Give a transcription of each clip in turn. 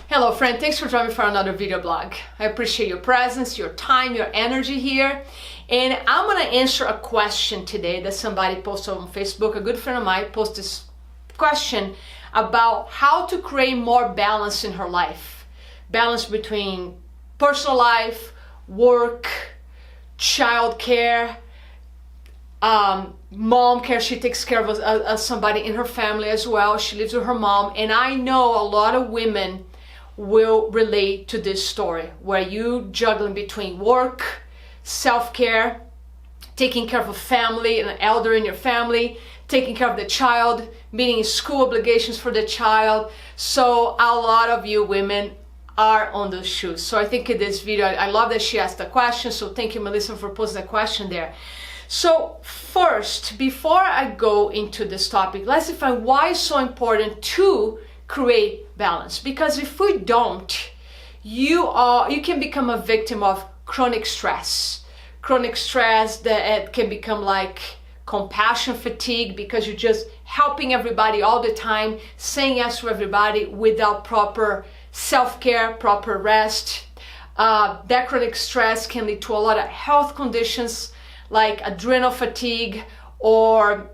Hello friend, thanks for joining me for another video blog. I appreciate your presence, your time, your energy here. And I'm gonna answer a question today that somebody posted on Facebook. A good friend of mine posted this question about how to create more balance in her life. Balance between personal life, work, childcare, mom care. She takes care of somebody in her family as well. She lives with her mom, and I know a lot of women will relate to this story where you juggling between work, self-care, taking care of a family, an elder in your family, taking care of the child, meeting school obligations for the child. So a lot of you women are on those shoes. So I think in this video, I love that she asked the question. So thank you, Melissa, for posting the question there. So first, before I go into this topic, let's define why it's so important to create balance. Because if we don't, you can become a victim of chronic stress. Chronic stress that can become like compassion fatigue, because you're just helping everybody all the time, saying yes to everybody without proper self-care, proper rest. That chronic stress can lead to a lot of health conditions like adrenal fatigue or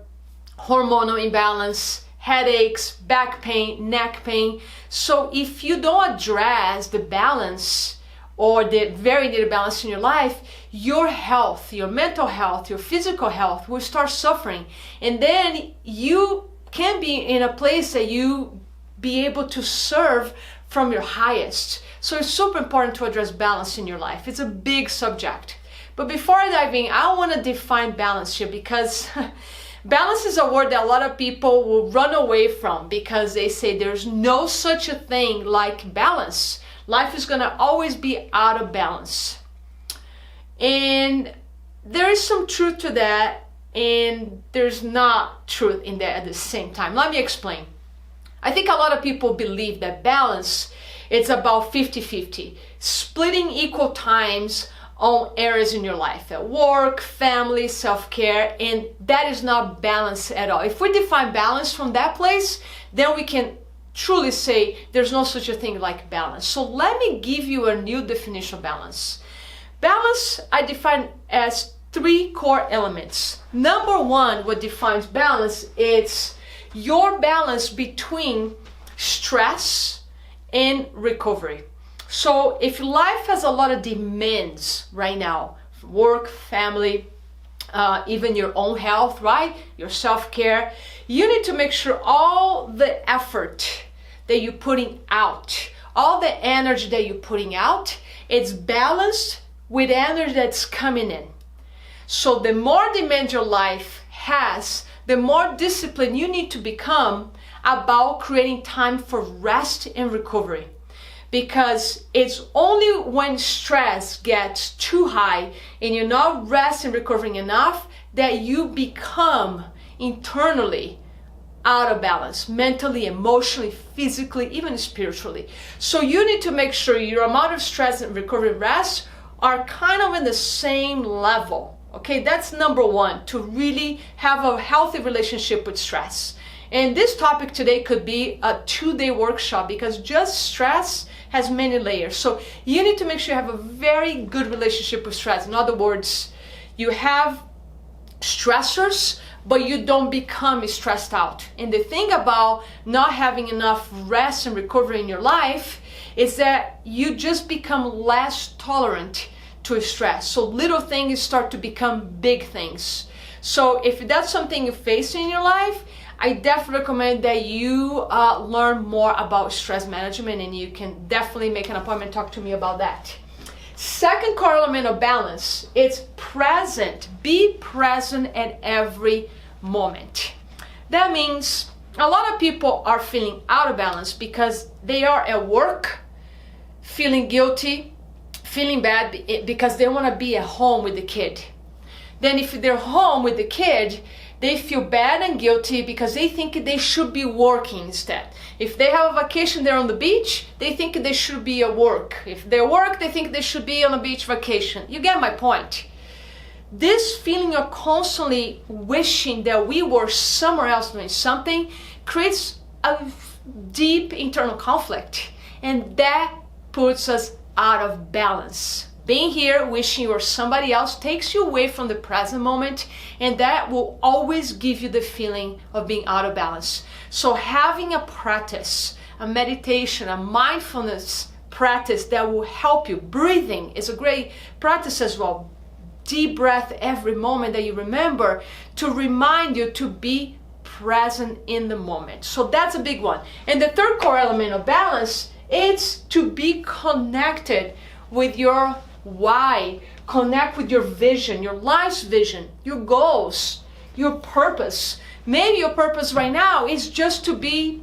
hormonal imbalance, headaches, back pain, neck pain. So if you don't address the balance or the very needed balance in your life, your health, your mental health, your physical health will start suffering. And then you can be in a place that you be able to serve from your highest. So it's super important to address balance in your life. It's a big subject. But before I dive in, I want to define balance here, because balance is a word that a lot of people will run away from because they say there's no such a thing like balance. Life is going to always be out of balance. And there is some truth to that, and there's not truth in that at the same time. Let me explain. I think a lot of people believe that balance, it's about 50-50, splitting equal times on areas in your life, at work, family, self-care, and that is not balance at all. If we define balance from that place, then we can truly say there's no such a thing like balance. So let me give you a new definition of balance. Balance, I define as three core elements. Number one, what defines balance, it's your balance between stress and recovery. So if life has a lot of demands right now, work, family, even your own health, right? Your self-care, you need to make sure all the effort that you're putting out, all the energy that you're putting out, it's balanced with energy that's coming in. So the more demand your life has, the more disciplined you need to become about creating time for rest and recovery. Because it's only when stress gets too high and you're not resting and recovering enough that you become internally out of balance, mentally, emotionally, physically, even spiritually. So you need to make sure your amount of stress and recovery and rest are kind of in the same level. Okay, that's number one, to really have a healthy relationship with stress. And this topic today could be a 2-day workshop, because just stress has many layers. So you need to make sure you have a very good relationship with stress. In other words, you have stressors, but you don't become stressed out. And the thing about not having enough rest and recovery in your life is that you just become less tolerant to stress. So little things start to become big things. So if that's something you face in your life, I definitely recommend that you learn more about stress management, and you can definitely make an appointment, talk to me about that. Second core element of balance, it's present. Be present at every moment. That means a lot of people are feeling out of balance because they are at work, feeling guilty, feeling bad because they want to be at home with the kid. Then if they're home with the kid, they feel bad and guilty because they think they should be working instead. If they have a vacation, they're on the beach, they think they should be at work. If they work, they think they should be on a beach vacation. You get my point. This feeling of constantly wishing that we were somewhere else doing something creates a deep internal conflict. and that puts us out of balance. Being here wishing you or somebody else takes you away from the present moment, and that will always give you the feeling of being out of balance. So having a practice, a meditation, a mindfulness practice that will help you. Breathing is a great practice as well. Deep breath every moment that you remember, to remind you to be present in the moment. So that's a big one. And the third core element of balance is to be connected with your why. Connect with your vision, your life's vision, your goals, your purpose. Maybe your purpose right now is just to be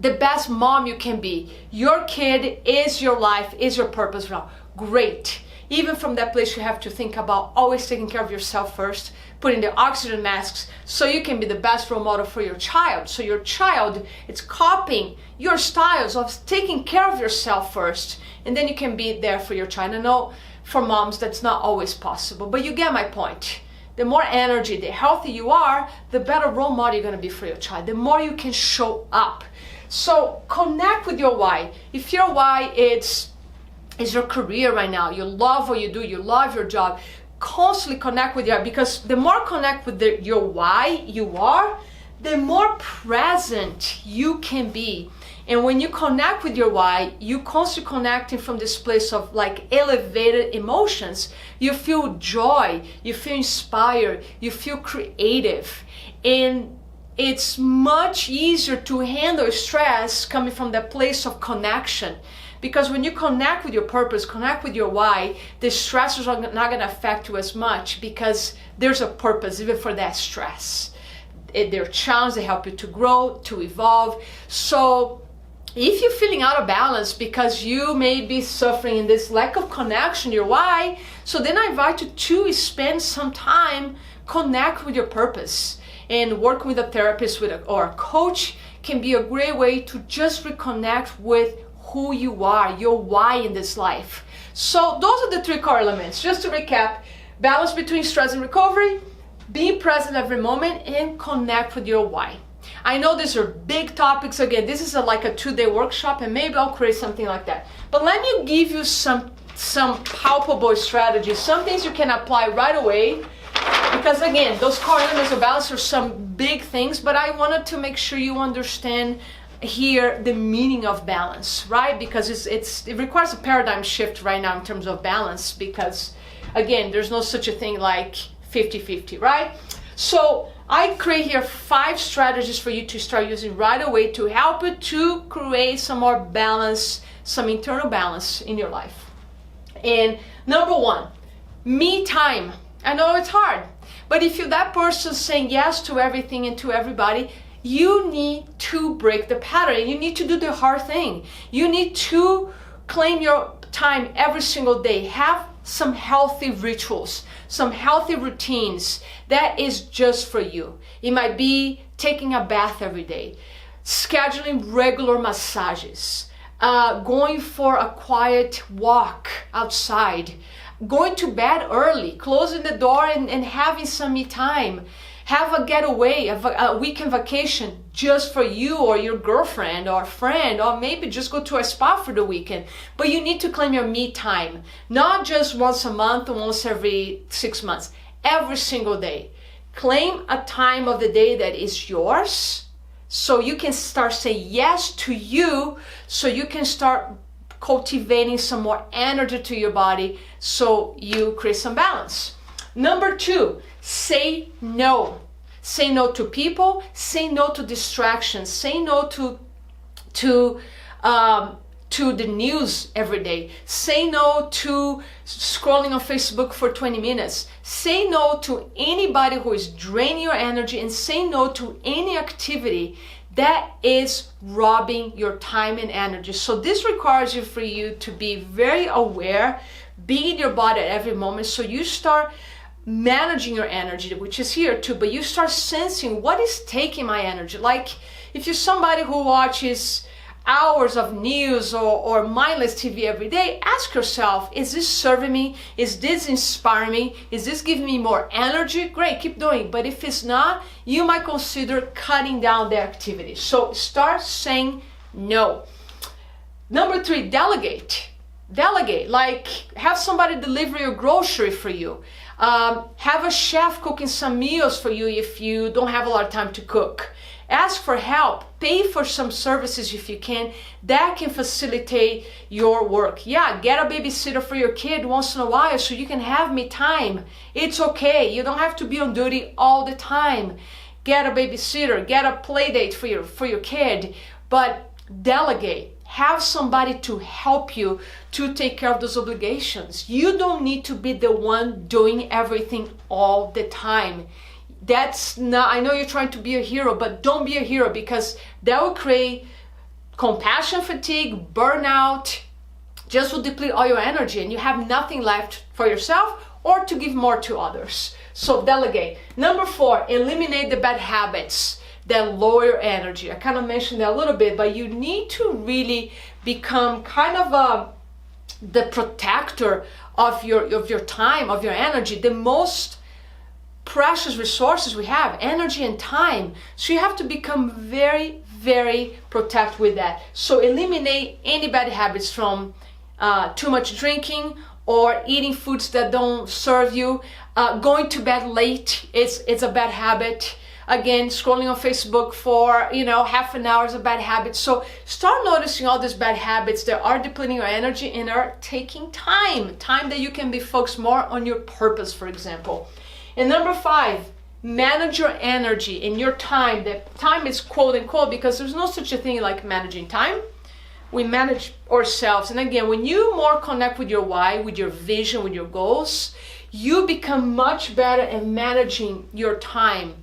the best mom you can be. Your kid is your life, is your purpose now. Great. Even from that place, you have to think about always taking care of yourself first, putting the oxygen masks so you can be the best role model for your child. So your child is copying your styles of taking care of yourself first, and then you can be there for your child. I know for moms that's not always possible, but you get my point. The more energy, the healthier you are, the better role model you're going to be for your child, the more you can show up. So connect with your why. If your why is your career right now, you love what you do, you love your job, constantly connect with your, because the more connect with your why you are, the more present you can be. And when you connect with your why, you constantly connecting from this place of like elevated emotions. You feel joy, you feel inspired, you feel creative. And it's much easier to handle stress coming from that place of connection. Because when you connect with your purpose, connect with your why, the stressors are not going to affect you as much, because there's a purpose even for that stress. They're challenges, they help you to grow, to evolve. So if you're feeling out of balance because you may be suffering in this lack of connection, your why, so then I invite you to spend some time, connect with your purpose. And working with a therapist or a coach can be a great way to just reconnect with who you are, your why in this life. So those are the three core elements. Just to recap: balance between stress and recovery, being present every moment, and connect with your why. I know these are big topics. Again, this is like a 2-day workshop, and maybe I'll create something like that. But let me give you some palpable strategies, some things you can apply right away. Because again, those core elements of balance are some big things, but I wanted to make sure you understand here the meaning of balance, right? Because it requires a paradigm shift right now in terms of balance, because again, there's no such a thing like 50-50, right? So I create here 5 strategies for you to start using right away to help you to create some more balance, some internal balance in your life. And number 1, me time. I know it's hard, but if you're that person saying yes to everything and to everybody, you need to break the pattern. You need to do the hard thing. You need to claim your time every single day. Have some healthy rituals, some healthy routines that is just for you. It might be taking a bath every day, scheduling regular massages, going for a quiet walk outside, going to bed early, closing the door and having some me time. Have a getaway, a weekend vacation just for you or your girlfriend or friend, or maybe just go to a spa for the weekend. But you need to claim your me time, not just once a month or once every 6 months, every single day. Claim a time of the day that is yours, so you can start saying yes to you, so you can start cultivating some more energy to your body, so you create some balance. Number 2, say no. Say no to people, say no to distractions, say no to the news every day. Say no to scrolling on Facebook for 20 minutes. Say no to anybody who is draining your energy, and say no to any activity that is robbing your time and energy. So this requires you for you to be very aware, be in your body at every moment, so you start managing your energy, which is here too, but you start sensing what is taking my energy. Like if you're somebody who watches hours of news or mindless TV every day, ask yourself, is this serving me? Is this inspiring me? Is this giving me more energy? Great, keep doing. But if it's not, you might consider cutting down the activity. So start saying no. Number 3, delegate. Delegate, like have somebody deliver your grocery for you. Have a chef cooking some meals for you if you don't have a lot of time to cook. Ask for help. Pay for some services if you can. That can facilitate your work. Yeah, get a babysitter for your kid once in a while so you can have me time. It's okay. You don't have to be on duty all the time. Get a babysitter. Get a play date for your kid. But delegate. Have somebody to help you to take care of those obligations. You don't need to be the one doing everything all the time. That's not, I know you're trying to be a hero, but don't be a hero, because that will create compassion fatigue, burnout, just will deplete all your energy and you have nothing left for yourself or to give more to others. So delegate. Number 4, eliminate the bad habits that lower your energy. I kind of mentioned that a little bit, but you need to really become kind of the protector of your time, of your energy. The most precious resources we have, energy and time. So you have to become very, very protective with that. So eliminate any bad habits, from too much drinking or eating foods that don't serve you. Going to bed late, it's a bad habit. Again, scrolling on Facebook for, half an hour is a bad habit. So start noticing all these bad habits that are depleting your energy and are taking time that you can be focused more on your purpose, for example. And number 5, manage your energy and your time. That time is quote unquote, because there's no such a thing like managing time. We manage ourselves. And again, when you more connect with your why, with your vision, with your goals, you become much better at managing your time.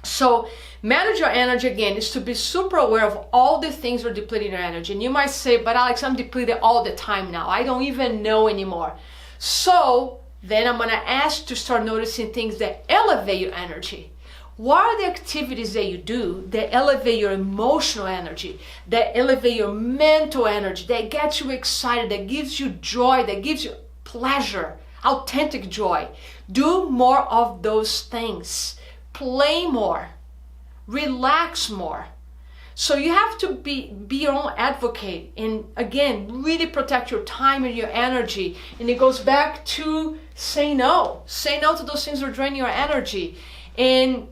So manage your energy, again, is to be super aware of all the things that are depleting your energy. And you might say, but Alex, I'm depleted all the time now. I don't even know anymore. So then I'm going to ask to start noticing things that elevate your energy. What are the activities that you do that elevate your emotional energy, that elevate your mental energy, that gets you excited, that gives you joy, that gives you pleasure, authentic joy? Do more of those things. Play more, relax more. So you have to be your own advocate, and again, really protect your time and your energy. And it goes back to say no. Say no to those things that are draining your energy. And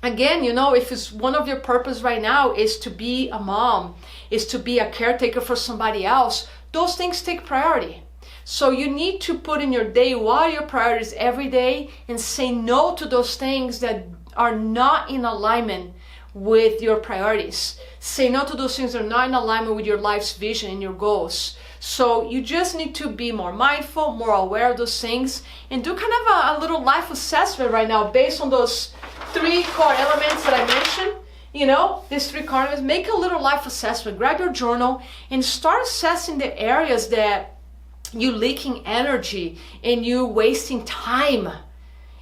again, if it's one of your purpose right now is to be a mom, is to be a caretaker for somebody else, those things take priority. So you need to put in your day what are your priorities every day, and say no to those things that are not in alignment with your priorities. Say no to those things that are not in alignment with your life's vision and your goals. So you just need to be more mindful, more aware of those things, and do kind of a little life assessment right now based on those 3 core elements that I mentioned. These 3 core elements. Make a little life assessment. Grab your journal and start assessing the areas that you leaking energy and you wasting time.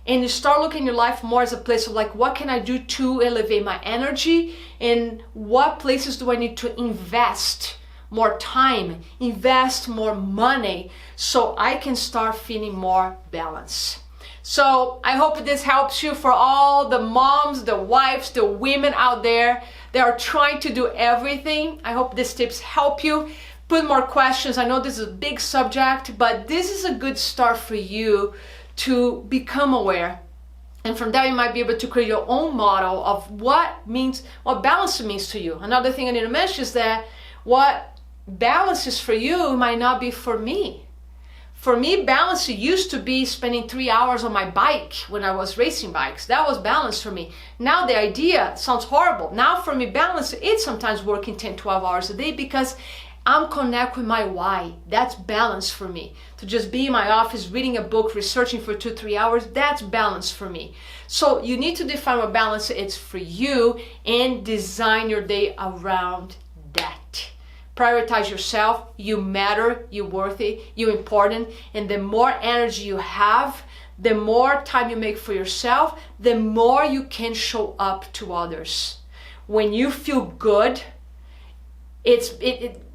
And you start looking at your life more as a place of like, what can I do to elevate my energy, and what places do I need to invest more time, invest more money, so I can start feeling more balance. So I hope this helps you. For all the moms, the wives, the women out there that are trying to do everything, I hope these tips help you. Put more questions. I know this is a big subject, but this is a good start for you to become aware. And from there, you might be able to create your own model of what balance means to you. Another thing I need to mention is that what balance is for you might not be for me. For me, balance used to be spending 3 hours on my bike when I was racing bikes. That was balance for me. Now the idea sounds horrible. Now for me, balance is sometimes working 10, 12 hours a day, because I'm connect with my why. That's balance for me. To just be in my office, reading a book, researching for 2, 3 hours, that's balance for me. So you need to define what balance is for you and design your day around that. Prioritize yourself. You matter, you're worthy, you're important. And the more energy you have, the more time you make for yourself, the more you can show up to others. When you feel good,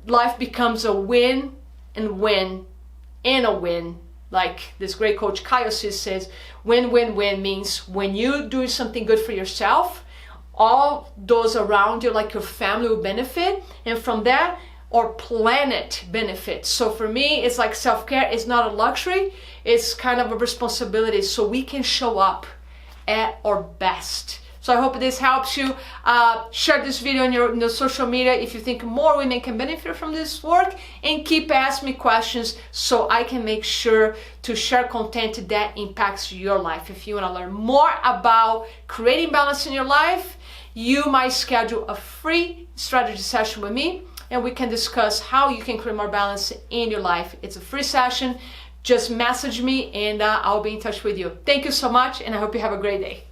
life becomes a win and win and a win. Like this great coach Kyle says, win, win, win means when you do something good for yourself, all those around you, like your family, will benefit. And from that, or planet benefits. So for me, it's like self-care is not a luxury, it's kind of a responsibility so we can show up at our best. So I hope this helps you. Share this video on your social media if you think more women can benefit from this work, and keep asking me questions so I can make sure to share content that impacts your life. If you want to learn more about creating balance in your life, you might schedule a free strategy session with me, and we can discuss how you can create more balance in your life. It's a free session. Just message me and I'll be in touch with you. Thank you so much, and I hope you have a great day.